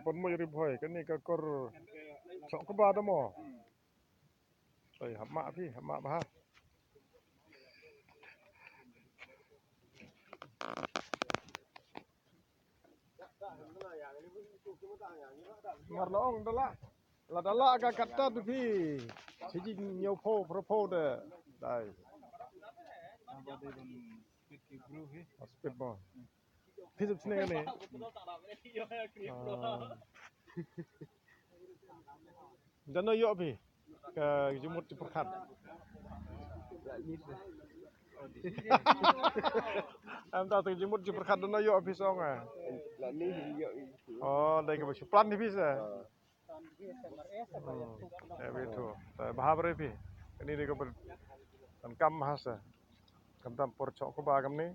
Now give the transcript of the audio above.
Pon mo Right Bhoi kan ni ka kor shohkba dah mo. Hap mak bah. Mar long dala. La dala ka kata tu phi. Siji nyau po de. Dai. Speed mo. Phi sub sini kan ni. Jano yo phi. Ke jumut ci perkat. Am ta tu jumut ci perkat dano yo phi song ah. Oh, dai ke plan ni phi sa. Betul. Bahar ber phi. Ini dia ke ber kam hasa. Kam tam por shohkba kam ni.